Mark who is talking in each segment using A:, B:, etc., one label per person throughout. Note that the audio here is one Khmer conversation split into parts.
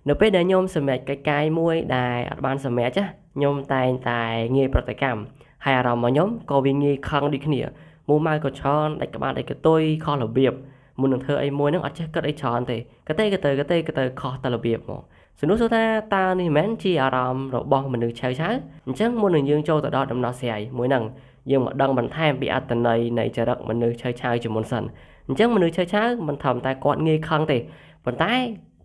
A: Nếu bây giờ nhôm sầm mệt cái muối đài ở ban sầm mệt chứ nhôm tài nghềประติកម្មហើយអារម្មណ៍របស់ខ្ញុំក៏វាងាយខឹងដូចគ្នាមុំម៉ៅក៏ច្រើនដាច់ក្បាលដាច់កតុយខុសរបៀបមុននឹងធ្វើអីមួយហ្នឹងអត់ចេះគិតអីច្រើនទេកតេខុសតែរបៀបមកសំណួរសួរថាតើនេះមិនមែនជាអារម្មណ៍របស់មនុស្សឆៅឆៅអញ្ចឹងមុននឹងយើងចូលទៅដល់ដំណោះស្រាយមួយហ្នឹងយើងមកដឹងបន្ថែមពីអត្តន័យនៃចរិតមនុស្សឆៅឆៅជាមុនសិនអញ្ចឹងមនុស្សឆៅឆៅមិនធម្មតាគាត់ងាយខឹងទេប៉ុន្តែ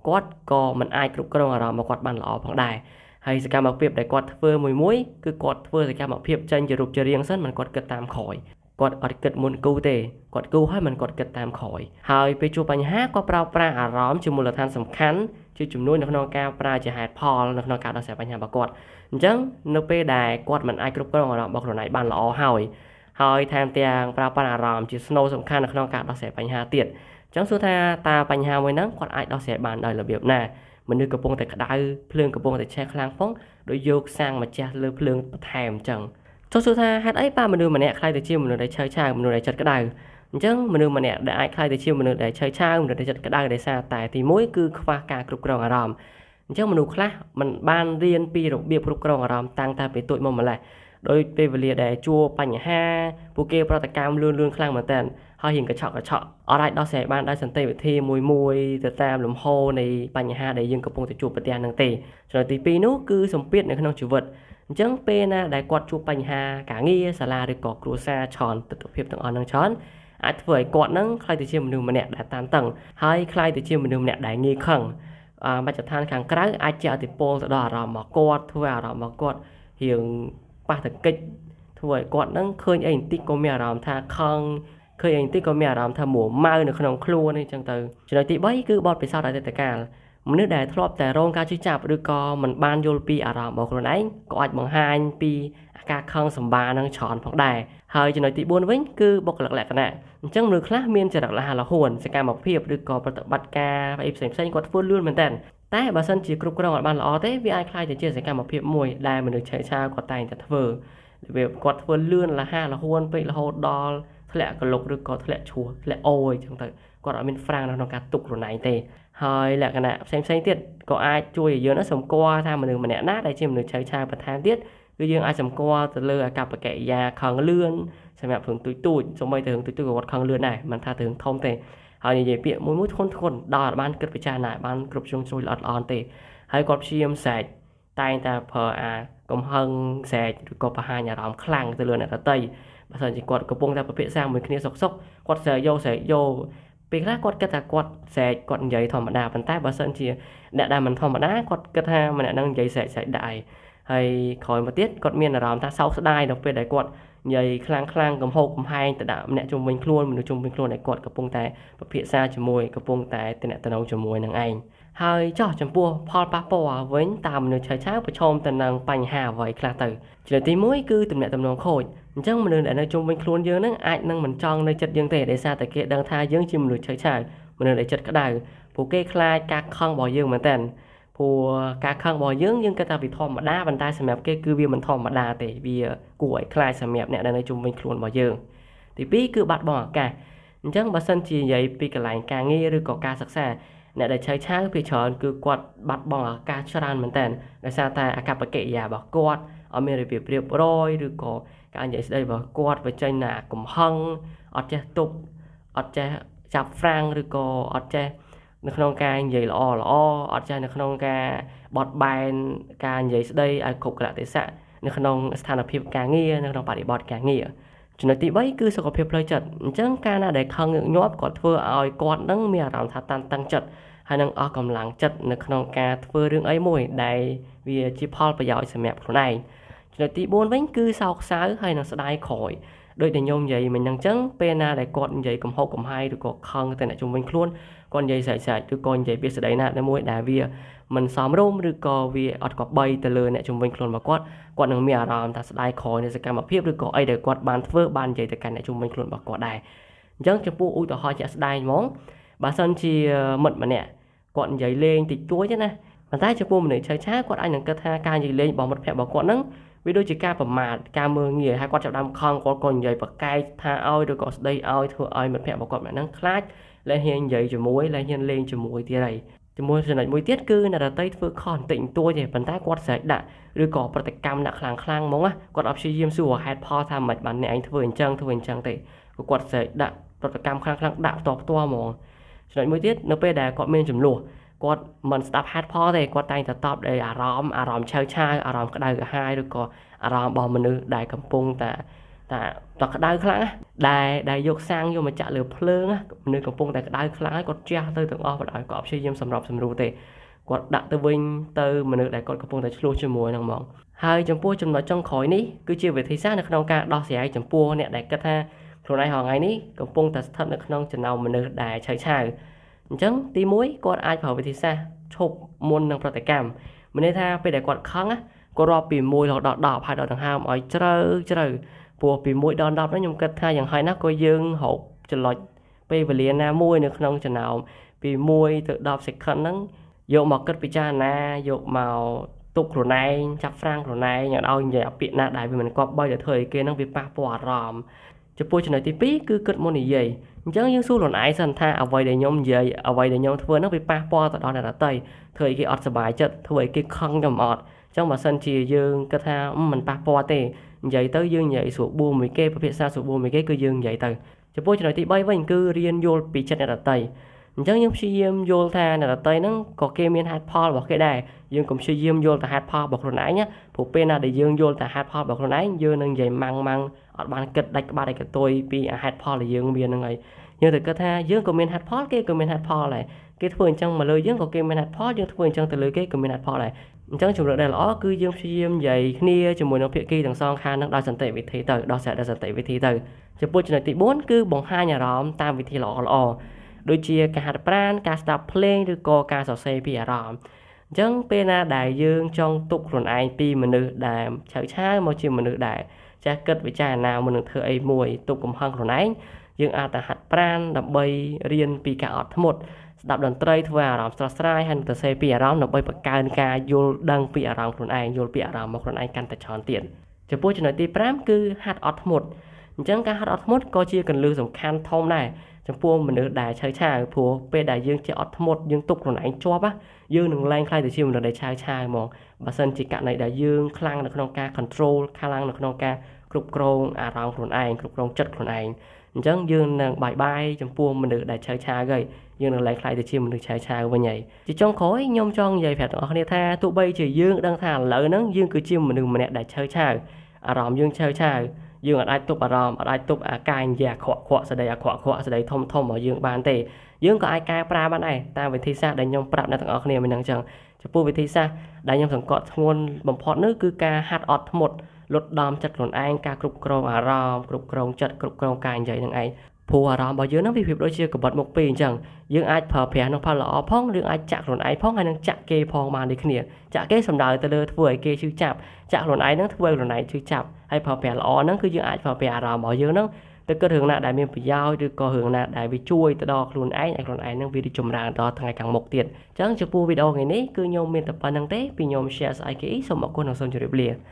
A: គាត់ក៏មិនអាចគ្រប់គ្រងអារម្មណ៍របស់គាត់បានល្អផងដែរហើយសកម្មភាពដែលគាត់ធ្វើមួយគឺគាត់ធ្វើសកម្មភាពចេញជារូបជារាងសិនមិនគាត់គិតតាមក្រោយគាត់អត់គិតមុនគូទេគាត់គូហើយមិនគាត់គិតតាមក្រោយហើយពេលជួបបញ្ហាគាត់ប្រើប្រាស់អារម្មណ៍ជាមូលដ្ឋានសំខាន់ជាជំនួយនៅក្នុងការប្រើជាហេតុផលនៅក្នុងការដោះស្រាយបញ្ហារបស់គាត់អញ្ចឹងនៅពេលដែលគាត់មិនអាចគ្រប់គ្រងអារម្មណ៍របស់ខ្លួនឯងបានល្អហើយថែមទាំងប្រើប្រាស់អារម្មណ៍ជាស្នូលសំខាន់នៅក្នុងការដោះស្រាយបញ្ហាទៀតអញ្ចឹងសួរថាតើបញ្ហាមួយហ្នឹងគាត់អាចដោះស្រាយបានដោយរបៀបណាមនុស្សកំពុងតែក្តៅភ្លើងកំពុងតែឆេះខ្លាំងផងដោយយកសាំងម្ចាស់លើភ្លើងបន្ថែមអញ្ចឹងចុះសួរថាហេតុអីបានមនុស្សម្នាក់ខ្លាចទៅជាមនុស្សដែលឆៅឆាវមនុស្សដែលចិត្តក្តៅអញ្ចឹងមនុស្សម្នាក់ដែលអាចខ្លាចទៅជាមនុស្សដែលឆៅឆាវមនុស្សដែលចិត្តក្តៅដោយសារតែទី1គឺខ្វះការគ្រប់គ្រងអារម្មណ៍អញ្ចឹងមនុស្សខ្លះមិនបានរៀនពីរបៀបគ្រប់គ្រងអារម្មណ៍តាំងតែពីតូចមកម្ល៉េះដោយពេលវេលាដែលជួបបញ្ហាពួកគេប្រតិកម្មលឿនខ្លាំងមែនតើហើយរៀងកញ្ឆក់អត់អាចដោះស្រាយបានដោយសន្តិវិធីមួយទៅតាមលំហនៃបញ្ហាដែលយើងកំពុងតែជួបប្រទះនឹងទេចំណុចទី2នោះគឺសម្ពាធនៅក្នុងជីវិតអញ្ចឹងពេលណាដែលគាត់ជួបបញ្ហាការងារសាលាឬក៏គ្រួសារច្រើនទស្សនវិជ្ជាទាំងអស់នឹងច្រើនអាចធ្វើឲ្យគាត់នឹងខ្លាចទៅជាមនុស្សម្នាក់ដែលតានតឹងហើយខ្លាចទៅជាមនុស្សម្នាក់ដែលងាយខឹងមជ្ឈដ្ឋានខាងក្រៅអាចជះឥទ្ធិពលទៅដល់អារម្មណ៍របស់គាត់ធ្វើអារម្មណ៍របស់គាត់រៀងប៉ះទង្គិចធ្វើឲ្យគាត់នឹងឃើញអីបន្តិចក៏មានអារម្មណ៍ថាខឹងឃើញអីបន្តិចក៏មានអារម្មណ៍ថាមួម៉ៅនៅក្នុងខ្លួនអីចឹងទៅចំណុចទី3គឺបទពិសោធន៍អតីតកាលមនុស្សដែលធ្លាប់តែរងការជិះចាប់ឬក៏មិនបានយល់ពីអារម្មណ៍របស់ខ្លួនឯងក៏អាចបង្ហាញពីអាការខឹងសម្បានឹងច្រើនផងដែរហើយចំណុចទី4វិញគឺបុគ្គលិកលក្ខណៈអញ្ចឹងមនុស្សខ្លះមានចរិតរហ័សរហួនសកម្មភាពឬក៏ប្រតិបត្តិការផ្សេងគាត់ធ្វើលឿនមែនតើតែបើសិនជាគ្រប់គ្រងអត់បានល្អទេវាអាចក្លាយទៅជាសកម្មភាពមួយដែលមនុស្សឆេះឆាវគាត់តែងតែធ្វើវាគាត់ធ្វើលឿនរហ័សរហួនពេករហូតដល់ធ្លាក់កលុកឬក៏ធ្លាក់ឈួរធ្លាក់អូយចឹងទៅគាត់អត់មានហ្វ្រាំងនៅក្នុងការទុកខ្លួនឯងទេហើយលក្ខណៈផ្សេងទៀតក៏អាចជួយឲ្យយើងសម្គាល់ថាមនុស្សម្នាក់ណាដែលជាមនុស្សឆេះឆាវបន្ថែមទៀតគឺយើងអាចសម្គាល់ទៅលើអាកប្បកិរិយាខឹងលឿនសម្រាប់រឿងទូចសូម្បីតែរឿងទូចក៏គាត់ខឹងលឿនដែរមិនថារឿងធំទេហើយនិយាយពាក្យមួយធ្ងន់ដល់អត់បានគិតពិចារណាបានគ្រប់ជ្រុងជ្រោយល្អល្អទេហើយគាត់ព្យាយាមស្រែកតែងតែប្រើកំហឹងស្រែកឬក៏បង្ហាញអារម្មណ៍ខ្លាំងទៅលើអ្នកដទៃបើសិនជាគាត់កំពុងតែពិភាក្សាមួយគ្នាសុកគាត់ស្រែកយកពេលខ្លះគាត់គិតថាគាត់ស្រែកគាត់និយាយធម្មតាប៉ុន្តែបើសិនជាអ្នកដែលមិនធម្មតាគាត់គិតថាម្នាក់នឹងនិយាយស្រែកដែរហើយក្រោយមកទៀតគាត់មានអារម្មណ៍ថាសោកស្ដាយដល់ពេលដែលគាត់និយាយខ្លាំងកំហុសកំហែងទៅដាក់ម្នាក់ជុំវិញខ្លួនមនុស្សជុំវិញខ្លួនដែលគាត់កំពុងតែពិភាក្សាជាមួយកំពុងតែទំនាក់ទំនងជាមួយនឹងឯងហើយចោះចំពោះផលប៉ះពាល់វិញតើមនុស្សឆៅឆាវប្រឈមទៅនឹងបញ្ហាអ្វីខ្លះទៅចំណុចទី1គឺទំនាក់ទំនងខូចអញ្ចឹងមនុស្សដែលនៅជុំវិញខ្លួនយើងនឹងអាចនឹងមិនចង់នៅចិត្តយើងទេដោយសារតែគេដឹងថាយើងជាមនុស្សឆៅឆាវមនុស្សដែលចិត្តក្តៅពួកគេខ្លាចការខឹងរបស់យើងមែនតើព្រោះការខឹងរបស់យើងគិតថាវាធម្មតាប៉ុន្តែសម្រាប់គេគឺវាមិនធម្មតាទេវាគួរឲ្យខ្លាចសម្រាប់អ្នកដែលនៅជុំវិញខ្លួនរបស់យើងទី2គឺបាត់បង់ឱកាសអញ្ចឹងបើសិនជានិយាយពីកន្លែងការងារឬក៏ការសិក្សាអ្នកដែលឆៅឆាវភាគច្រើនគឺគាត់បាត់បង់ឱកាសច្រើនមែនតើដោយសារតែអាកប្បកិរិយារបស់គាត់អត់មានរបៀបរៀបរយឬក៏ការនិយាយស្ដីរបស់គាត់វាចេញណាកំហឹងអត់ចេះទប់អត់ចេះចាប់ហ្វ្រាំងឬក៏អត់ចេះនៅក្នុងការនិយាយល្អអត់ចេះនៅក្នុងការបត់បែនការនិយាយស្ដីឲ្យគ្រប់កលៈទេសៈនៅក្នុងស្ថានភាពការងារនៅក្នុងបរិបទការងារចំណុចទី3គឺសុខភាពផ្លូវចិត្តអញ្ចឹងការណាដែលខឹងញឹកញាប់គាត់ធ្វើឲ្យគាត់នឹងមានអារម្មណ៍ថាតានតឹងចិត្តហើយនឹងអស់កម្លាំងចិត្តនៅក្នុងការធ្វើរឿងអីមួយដែលវាជាផលប្រយោជន៍សម្រាប់ខ្លួនឯងចំណុចទី4វិញគឺសោកសៅហើយនឹងស្ដាយក្រោយដោយតែខ្ញុំនិយាយមិញហ្នឹងចឹងពេលណាដែលគាត់និយាយកំហុសកំហែងឬក៏ខឹងទៅអ្នកជុំវិញខ្លួនគាត់និយាយស្រែកឬក៏និយាយពាក្យស្ដីណាមួយដែលវាមិនសមរម្យឬក៏វាអត់គប្បីទៅលើអ្នកជុំវិញខ្លួនរបស់គាត់នឹងមានអារម្មណ៍ថាស្ដាយក្រោយនៃសកម្មភាពឬក៏អីដែលគាត់បានធ្វើបាននិយាយទៅកាន់អ្នកជុំវិញខ្លួនរបស់គាត់ដែរអញ្ចឹងចំពោះឧទាហរណ៍ជាក់ស្ដែងហ្មងបើសិនជាមិត្តម្នាក់គាត់និយាយលេងតិចតួចណាប៉ុន្តែចំពោះមនុស្សឆៅឆាវគាត់អាចនឹងគិតថាការនិយាយលេងរបស់មិត្តភក្តិរបស់គាត់ហ្នឹងវាដូចជាការប្រមាថការមើលងាយហើយគាត់ចាប់ដើមខឹងគាត់ក៏និយាយប្រកែកថាឲ្យឬក៏ស្ដីឲ្យធ្វើឲ្យមិត្តភក្តិរបស់គាត់ម្នាក់ហ្នឹងខ្លាចលែងហ៊ាននិយាយជាមួយលែងហ៊ានលេងជាមួយទៀតហើយ ជាមួយចំណុចមួយទៀតគឺអ្នកដទៃធ្វើខុសបន្តិចបន្តួចទេប៉ុន្តែគាត់ស្រែកដាក់ឬក៏ប្រតិកម្មដាក់ខ្លាំងហ្មងណាគាត់អត់ព្យាយាមសួរហេតុផលថាមិនបានអ្នកឯងធ្វើអញ្ចឹងទេគាត់ស្រែកដាក់ប្រតិកម្មខ្លាំងដាក់ផ្ទាល់ហ្មងចំណុចមួយទៀតនៅពេលដែលគាត់មានចំនួនគាត់មិនស្ដាប់ហេតុផលទេគាត់តែងតែតបដោយអារម្មណ៍ឆៅឆាវអារម្មណ៍ក្តៅក្រហាយឬក៏អារម្មណ៍របស់មនុស្សដែលកំពុងតែក្តៅខ្លាំងដែលយកសាំងយកមកចាក់លើភ្លើងមនុស្សកំពុងតែក្តៅខ្លាំងហើយគាត់ជះទៅទាំងអស់បណ្ដោយគាត់ព្យាយាមសម្របសម្រួលទេគាត់ដាក់ទៅវិញទៅមនុស្សដែលគាត់កំពុងតែឆ្លោះជាមួយហ្នឹងហ្មងហើយចំពោះចំណុចចុងក្រោយនេះគឺជាវិធីសាស្ត្រនៅក្នុងការដោះស្រាយចំពោះអ្នកដែលគិតថាខ្លួនឯងថ្ងៃនេះកំពុងតែស្ថិតនៅក្នុងចំណោមមនុស្សដែលឆៅឆាវអញ្ចឹងទី1គាត់អាចប្រើវិធីសាស្ត្រឈប់មុននឹងប្រតិកម្មមានន័យថាពេលដែលគាត់ខឹងគាត់រាប់ពី1រហូតដល់10ហើយដល់ដង្ហើមឲ្យជ្រៅព្រោះពី1ដល់10ហ្នឹងខ្ញុំគិតថាយ៉ាងហោចណាស់ក៏យើងរកចលុចពេលវេលាណាមួយនៅក្នុងចំណោមពី1ទៅ10 second ហ្នឹងយកមកគិតពិចារណាយកមកទុកខ្លួនឯងចាប់ហ្វ្រាំងខ្លួនឯងឲ្យនិយាយពាក្យណាដែលវាមិនគប្បីទៅធ្វើឲ្យគេហ្នឹងវាប៉ះពាល់អារម្មណ៍ចំពោះចំណុចទី2គឺគិតមុននិយាយអញ្ចឹងយើងសួរខ្លួនឯងសិនថាអ្វីដែលខ្ញុំនិយាយអ្វីដែលខ្ញុំធ្វើហ្នឹងវាប៉ះពាល់ទៅដល់អ្នកដទៃធ្វើឲ្យគេអត់សុបាយចិត្តធ្វើឲ្យគេខឹងខ្ញុំអត់អញ្ចឹងបើសិនជាយើងគិតថាមិនប៉ះពាល់ទេនិយាយទៅយើងនិយាយស្រួលបួរមួយគេប្រភេទសារស្រួលបួរមួយគេគឺយើងនិយាយទៅចំពោះចំណុចទី3វិញគឺរៀនយល់ពីចិត្តអ្នកដទៃអញ្ចឹងយើងព្យាយាមយល់ថាអ្នកដទៃហ្នឹងក៏គេមានហេតុផលរបស់គេដែរយើងកុំព្យាយាមយល់តែហេតុផលរបស់ខ្លួនឯងណាព្រោះពេលណាដែលយើងយល់តែហេតុផលរបស់ខ្លួនឯងយើងនឹងនិយាយម៉ាំងអត់បានគិតដាច់ក្បាត់ឯកតុយពីហេតុផលដែលយើងមានហ្នឹងហើយយើងទៅគិតថាយើងក៏មានហេតុផលគេក៏មានហេតុផលដែរគេធ្វើអញ្ចឹងមកលើយើងក៏គេមានហេតុផលយើងធ្វើអញ្ចឹងទៅលើគេក៏មានហេតុផលដែរអញ្ចឹងជំរឿនដែលល្អគឺយើងព្យាយាមនិយាយគ្នាជាមួយនឹងភាគីទាំងសងខាងនឹងដោយសន្តិវិធីទៅដោះស្រាយដោយសន្តិវិធីទៅចំពោះចំណុចទី4គឺបង្ហាញអារម្មណ៍តាមវិធីល្អដូចជាការហាត់ប្រាណការស្ដាប់ភ្លេងឬក៏ការសរសេរពីអារម្មណ៍អញ្ចឹងពេលណាដែលយើងចង់ទប់ខ្លួនឯងពីមនុស្សដែលឆៅឆាវមកជាមនុស្សដែលចេះគិតវិចារណាមុននឹងធ្វើអីមួយទប់កំហឹងខ្លួនឯងយើងអាចតែហាត់ប្រាណដើម្បីរៀនពីការអត់ធ្មត់ស្ដាប់តន្ត្រីធ្វើអារម្មណ៍ស្រស់ស្រាយហើយទៅសេពីអារម្មណ៍ដើម្បីបង្កើនការយល់ដឹងពីអារម្មណ៍ខ្លួនឯងយល់ពីអារម្មណ៍របស់ខ្លួនឯងកាន់តែច្រើនទៀតចំពោះចំណុចទី5គឺហាត់អត់ធ្មត់អញ្ចឹងការហាត់អត់ធ្មត់ក៏ជាគន្លឹះសំខាន់ធំដែរចំពោះមនុស្សដែលឆៅឆាវព្រោះពេលដែលយើងចេះអត់ធ្មត់យើងទប់ខ្លួនឯងជាប់យើងនឹងឡើងខ្លាយទៅជាមនុស្សដែលឆៅឆាវហ្មងបើសិនជាករណីដែលយើងខ្លាំងនៅក្នុងការ control ខ្លាំងនៅក្នុងការគ្រប់គ្រងអារម្មណ៍ខ្លួនឯងគ្រប់គ្រងចិត្តខ្លួនឯងអញ្ចឹងយើងនឹងបាយចំពោះមនុស្សដែលឆៅឆាវហើយយើងនឹងឡើងខ្លាយទៅជាមនុស្សឆៅឆាវវិញហើយជាចុងក្រោយខ្ញុំចង់និយាយប្រាប់ទាំងអស់គ្នាថាទោះបីជាយើងដឹងថាឥឡូវហ្នឹងយើងគឺជាមនុស្សម្នាក់ដែលឆៅឆាវអារម្មណ៍យើងឆៅឆាវយើងអាចទប់អារម្មណ៍អាចទប់អាការនិយាយអាក្រក់ស្ដីអាក្រក់ស្ដីធំរបស់យើងបានទេយើងក៏អាចកែប្រែបានដែរតាមវិធីសាស្ត្រដែលខ្ញុំប្រាប់អ្នកទាំងអស់គ្នាមិនហ្នឹងអញ្ចឹងចំពោះវិធីសាស្ត្រដែលខ្ញុំសង្កត់ធ្ងន់បំផុតនោះគឺការហាត់អត់ធ្មត់លុតដំចិត្តខ្លួនឯងការគ្រប់គ្រងអារម្មណ៍គ្រប់គ្រងចិត្តគ្រប់គ្រងការនិយាយនឹងឯងព្រោះអារម្មណ៍របស់យើងហ្នឹងវាប្រៀបដូចជាកបិតមុខពីរអញ្ចឹងយើងអាចប្រើប្រាស់នឹងផលល្អផងយើងអាចចាក់ខ្លួនឯងផងហើយនឹងចាក់គេផងបានដូចគ្នាចាក់គេសំដៅទៅលើធ្វើឲ្យគេឈឺចាប់ចាក់ខ្លួនឯងហ្នឹងធ្វើឲ្យខ្លួនឯងឈឺចាប់ហើយប្រើប្រាស់ល្អហ្នឹងគឺយើងអាចប្រើប្រាស់អារម្មណ៍របស់យើងហ្នឹងទៅគិតរឿងណាដែលមានប្រយោជន៍ឬក៏រឿងណាដែលវាជួយទៅដល់ខ្លួនឯងឲ្យខ្លួនឯងហ្នឹងវារីកចម្រើនដល់ថ្ងៃខាងមុខទៀតអញ្ចឹងចំពោះវីដេអូថ្ងៃនេះគឺខ្ញុំមានតែប៉ុណ្្នឹងទេពីខ្ញុំ share ស្អីគេសូមអរគុណនិងសូមជម្រាបលា